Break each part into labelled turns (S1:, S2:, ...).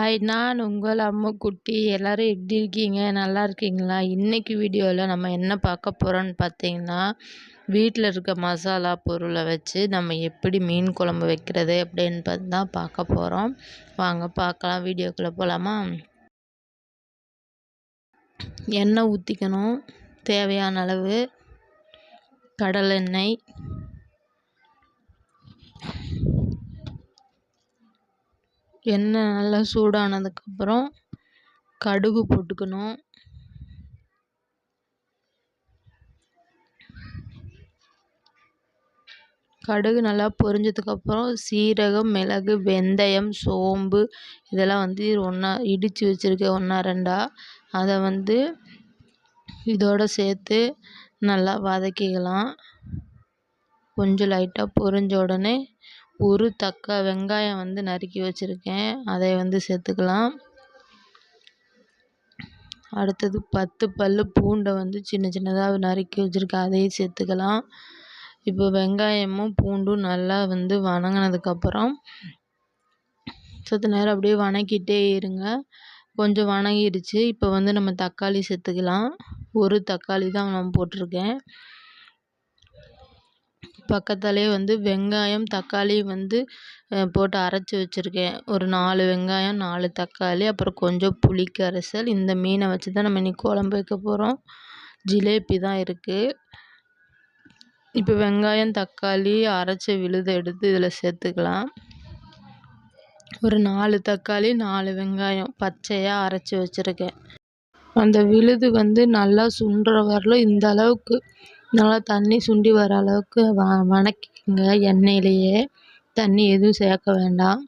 S1: Hi! நான் உங்கள் அம்முக்குட்டி. எல்லாரும் எப்படி இருக்கீங்க? நல்லா இருக்கீங்களா? இன்னைக்கு வீடியோவில் நம்ம என்ன பார்க்க போகிறோம்னு பார்த்தீங்கன்னா, வீட்டில் இருக்க மசாலா பொருளை வச்சு நம்ம எப்படி மீன் குழம்பு வைக்கிறது அப்படின்னு தான் பார்க்க போகிறோம். வாங்க பார்க்கலாம். வீடியோக்குள்ளே போகலாமா? எண்ணெய் ஊற்றிக்கணும். தேவையான அளவு கடலெண்ணெய், எண்ணெய் நல்லா சூடானதுக்கப்புறம் கடுகு போட்டுக்கணும். கடுகு நல்லா பொரிஞ்சதுக்கப்புறம் சீரகம், மிளகு, வெந்தயம், சோம்பு இதெல்லாம் ஒன்றா இடித்து வச்சுருக்கேன், 1-2 அதை இதோடு சேர்த்து நல்லா வதக்கிக்கலாம். கொஞ்சம் லைட்டாக பொரிஞ்ச உடனே ஒரு வெங்காயம் நறுக்கி வச்சுருக்கேன், அதை சேர்த்துக்கலாம். அடுத்தது 10 பல் பூண்டை சின்ன சின்னதாக நறுக்கி வச்சுருக்கேன், அதையும் சேர்த்துக்கலாம். இப்போ வெங்காயமும் பூண்டும் நல்லா வணங்கினதுக்கப்புறம் சற்று நேரம் அப்படியே வணக்கிட்டே இருங்க. கொஞ்சம் வணங்கிடுச்சு. இப்போ நம்ம தக்காளி சேர்த்துக்கலாம். ஒரு தக்காளி தான் நான் போட்டிருக்கேன். பக்கத்துலேயே வெங்காயம், தக்காளி போட்டு அரைச்சி வச்சுருக்கேன். ஒரு 4 வெங்காயம், 4 தக்காளி, அப்புறம் கொஞ்சம் புளி கரைசல். இந்த மீனை வச்சு தான் நம்ம இன்றைக்கி குழம்பு வைக்க போகிறோம். ஜிலேபி தான் இருக்குது. இப்போ வெங்காயம், தக்காளி அரைச்ச விழுதை எடுத்து இதில் சேர்த்துக்கலாம். ஒரு 4 தக்காளி, 4 வெங்காயம் பச்சையாக அரைச்சி வச்சுருக்கேன். அந்த விழுது நல்லா சுண்டுற வரலும் இந்த அளவுக்கு நல்லா தண்ணி சுண்டி வர அளவுக்கு வணக்கிக்கங்க. எண்ணெயிலேயே தண்ணி எதுவும் சேர்க்க வேண்டாம்.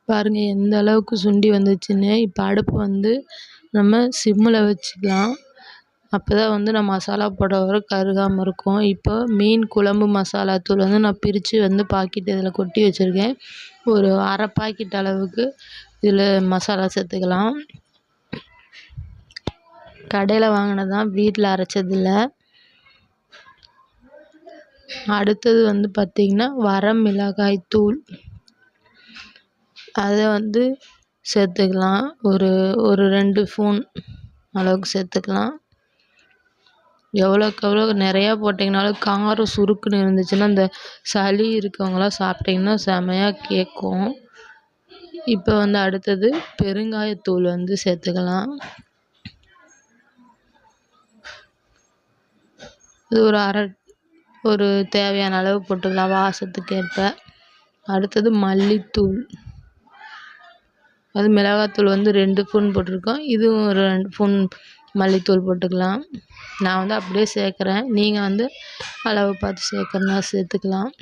S1: பாருங்கள் எந்த அளவுக்கு சுண்டி வந்துச்சுன்னு. இப்போ அடுப்பு நம்ம சிம்மில் வச்சுக்கலாம். அப்போ தான் நான் மசாலா போட வர கருகாமல் இருக்கும். இப்போ மீன் குழம்பு மசாலா தூள் நான் பிரித்து பாக்கெட் இதில் கொட்டி வச்சுருக்கேன். ஒரு அரை பாக்கெட் அளவுக்கு இதில் மசாலா சேர்த்துக்கலாம். கடையில் வாங்கினது தான், வீட்டில் அரைச்சதில்ல. அடுத்தது பார்த்திங்கன்னா வரமிளகாய் தூள், அதை சேர்த்துக்கலாம். ஒரு 2 ஸ்பூன் அளவுக்கு சேர்த்துக்கலாம். எவ்வளோக்கு எவ்வளோ நிறையா போட்டிங்கனாலும் காரம் சுருக்குன்னு இருந்துச்சுன்னா இந்த சளி இருக்கவங்களாம் சாப்பிட்டிங்கன்னா செமையாக கேட்கும். இப்போ அடுத்தது பெருங்காயத்தூள் சேர்த்துக்கலாம். இது ஒரு தேவையான அளவு போட்டுக்கலாம், வாசத்துக்கு ஏற்ப. அடுத்தது மல்லித்தூள், அது மிளகாத்தூள் 2 ஸ்பூன் போட்டிருக்கோம். இதுவும் ஒரு 2 ஸ்பூன் மல்லித்தூள் போட்டுக்கலாம். நான் அப்படியே சேர்க்குறேன். நீங்கள் அளவு பார்த்து சேர்க்கறனா சேர்த்துக்கலாம்.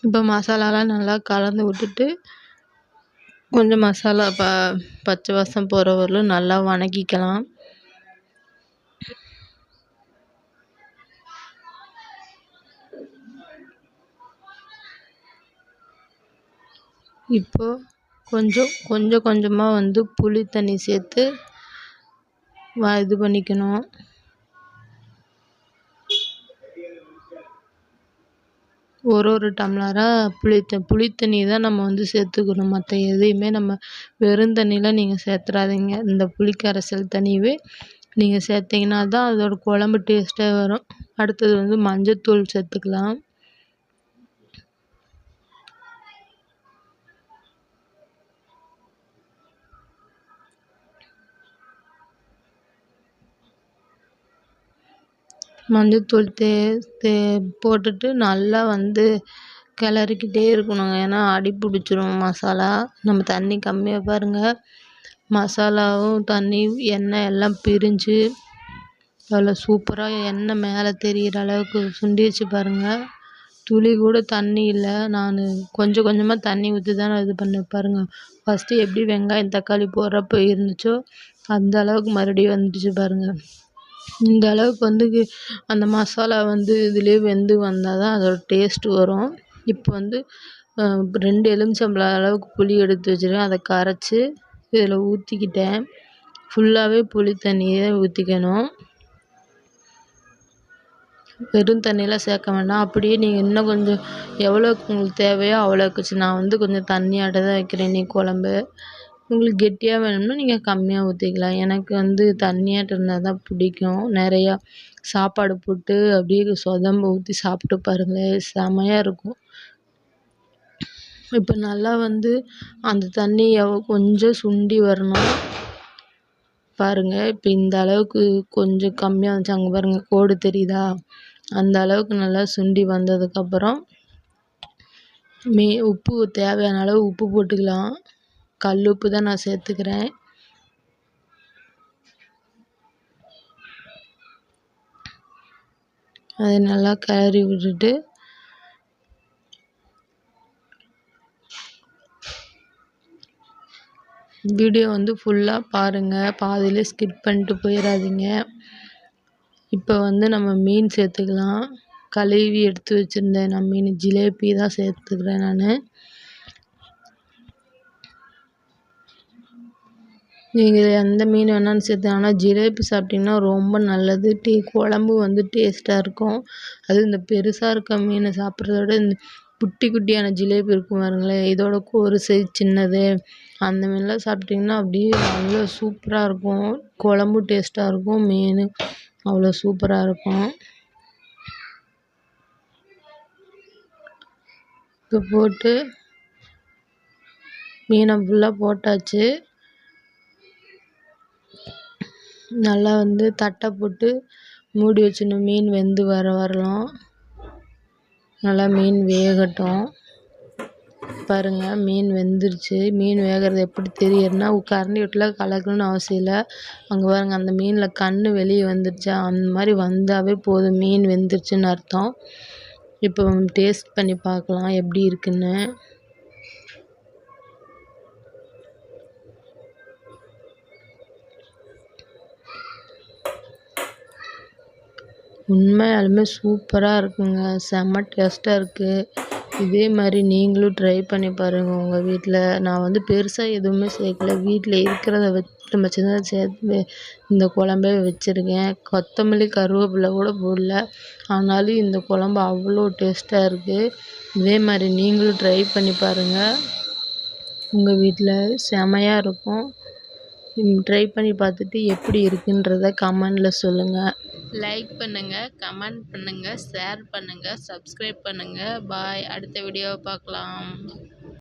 S1: இப்போ மசாலாலாம் நல்லா கலந்து விட்டுட்டு கொஞ்சம் மசாலா பச்சை வாசம் போகிற வரலும் நல்லா வணக்கிக்கலாம். இப்போ கொஞ்சம் கொஞ்சமாக புளி தண்ணி சேர்த்து இது பண்ணிக்கணும். ஒரு டம்ளராக புளித்தண்ணி தான் நம்ம சேர்த்துக்கணும். மற்ற எதையுமே நம்ம வெறும் தண்ணியில் நீங்கள் சேர்த்துறாதீங்க. இந்த புளிக்கரைசல் தண்ணியவே நீங்கள் சேர்த்திங்கன்னா தான் அதோட குழம்பு டேஸ்ட்டே வரும். அடுத்தது மஞ்சத்தூள் சேர்த்துக்கலாம். மஞ்சத்தூள் போட்டுட்டு நல்லா கிளறிக்கிட்டே இருக்கணுங்க. ஏன்னா அடி பிடிச்சிரும் மசாலா. நம்ம தண்ணி கம்மியாக பாருங்கள், மசாலாவும் தண்ணி எண்ணெய் எல்லாம் பிரிஞ்சு அவ்வளோ சூப்பராக எண்ணெய் மேலே தெரிகிற அளவுக்கு சுண்டிச்சு பாருங்கள். துளி கூட தண்ணி இல்லை. நான் கொஞ்சம் கொஞ்சமாக தண்ணி ஊற்றி தான் நான் இது பண்ண பாருங்கள். ஃபஸ்ட்டு எப்படி வெங்காயம் தக்காளி போடுறப்போ இருந்துச்சோ அந்த அளவுக்கு மறுபடியும் வந்துடுச்சு பாருங்கள். இந்த அளவுக்கு அந்த மசாலா இதுலேயே வெந்து வந்தால் தான் அதோட டேஸ்ட்டு வரும். இப்போ 2 எலுமிச்சம்பழம் அளவுக்கு புளி எடுத்து வச்சுருக்கேன், அதை கரைச்சி இதில் ஊற்றிக்கிட்டேன். ஃபுல்லாகவே புளி தண்ணியே ஊற்றிக்கணும். வெறும் தண்ணியெலாம் சேர்க்க வேண்டாம். அப்படியே நீங்கள் இன்னும் கொஞ்சம் எவ்வளோக்கு உங்களுக்கு தேவையோ அவ்வளோக்கு வச்சு நான் வந்து கொஞ்சம் தண்ணியாட்ட தான் வைக்கிறேன் இன்னைக்கு குழம்பு. உங்களுக்கு கெட்டியாக வேணும்னா நீங்கள் கம்மியாக ஊற்றிக்கலாம். எனக்கு வந்து தண்ணியாட்டம் இருந்தால் தான் பிடிக்கும். நிறையா சாப்பாடு போட்டு அப்படியே சொதம்ப ஊற்றி சாப்பிட்டு பாருங்களேன், செமையாக இருக்கும். இப்போ நல்லா வந்து அந்த தண்ணி கொஞ்சம் சுண்டி வரணும். பாருங்கள், இப்போ இந்த அளவுக்கு கொஞ்சம் கம்மியாக வந்துச்சு. அங்கே பாருங்கள் கோடு தெரியுதா? அந்த அளவுக்கு நல்லா சுண்டி வந்ததுக்கப்புறம் உப்பு தேவையான அளவு உப்பு போட்டுக்கலாம். கல் உப்பு தான் நான் சேர்த்துக்கிறேன். அதை நல்லா கிளறி விட்டுட்டு வீடியோ வந்து ஃபுல்லாக பாருங்கள், பாதியிலே ஸ்கிப் பண்ணிட்டு போயிடாதீங்க. இப்போ வந்து நம்ம மீன் சேர்த்துக்கலாம். கழுவி எடுத்து வச்சுருந்தேன் நான் மீன், ஜிலேபி தான் சேர்த்துக்கிறேன் நான். நீங்கள் எந்த மீன் வேணாலும் சேர்த்துக்கலாம். ஆனால் ஜிலேபி சாப்பிட்டிங்கன்னா ரொம்ப நல்லது. குழம்பு வந்து டேஸ்ட்டாக இருக்கும். அதுவும் இந்த பெருசாக இருக்க மீனை சாப்பிட்றத விட இந்த குட்டி குட்டியான ஜிலேபி இருக்கும் பாருங்களேன், இதோட ஒரு சைஸ் சின்னது, அந்த மீன்லாம் சாப்பிட்டிங்கன்னா அப்படியே அவ்வளோ சூப்பராக இருக்கும். குழம்பும் டேஸ்ட்டாக இருக்கும், மீன் அவ்வளோ சூப்பராக இருக்கும். இப்போ போட்டு மீனை ஃபுல்லாக போட்டாச்சு. நல்லா வந்து தட்டை போட்டு மூடி வச்சிடணும். மீன் வெந்து வரலாம். நல்லா மீன் வேகட்டும். பாருங்கள், மீன் வெந்துருச்சு. மீன் வேகிறது எப்படி தெரியுதுன்னா, கரண்டி விட்டுல கலக்கணும்னு அவசியம் இல்லை. அங்கே பாருங்கள், அந்த மீனில் கண் வெளியே வந்துருச்சா, அந்த மாதிரி வந்தாவே போதும், மீன் வெந்துருச்சுன்னு அர்த்தம். இப்போ டேஸ்ட் பண்ணி பார்க்கலாம் எப்படி இருக்குன்னு. உண்மையாலுமே சூப்பராக இருக்குங்க, செம்ம டேஸ்ட்டாக இருக்குது. இதே மாதிரி நீங்களும் ட்ரை பண்ணி பாருங்கள் உங்கள் வீட்டில். நான் வந்து பெருசாக எதுவுமே சேர்க்கல, வீட்டில் இருக்கிறத வச்சு தான் சேர்த்து இந்த குழம்பே வச்சுருக்கேன். கொத்தமல்லி கருவேப்பிலை கூட போடல, ஆனாலும் இந்த குழம்பு அவ்வளோ டேஸ்ட்டாக இருக்குது. இதே மாதிரி நீங்களும் ட்ரை பண்ணி பாருங்கள், உங்கள் வீட்டில் செமையாக இருக்கும். ட்ரை பண்ணி பார்த்துட்டு எப்படி இருக்குன்றத கமெண்டில் சொல்லுங்கள். லைக் பண்ணுங்கள், கமெண்ட் பண்ணுங்கள், ஷேர் பண்ணுங்கள், சப்ஸ்கிரைப் பண்ணுங்கள். பாய். அடுத்த வீடியோவை பார்க்கலாம்.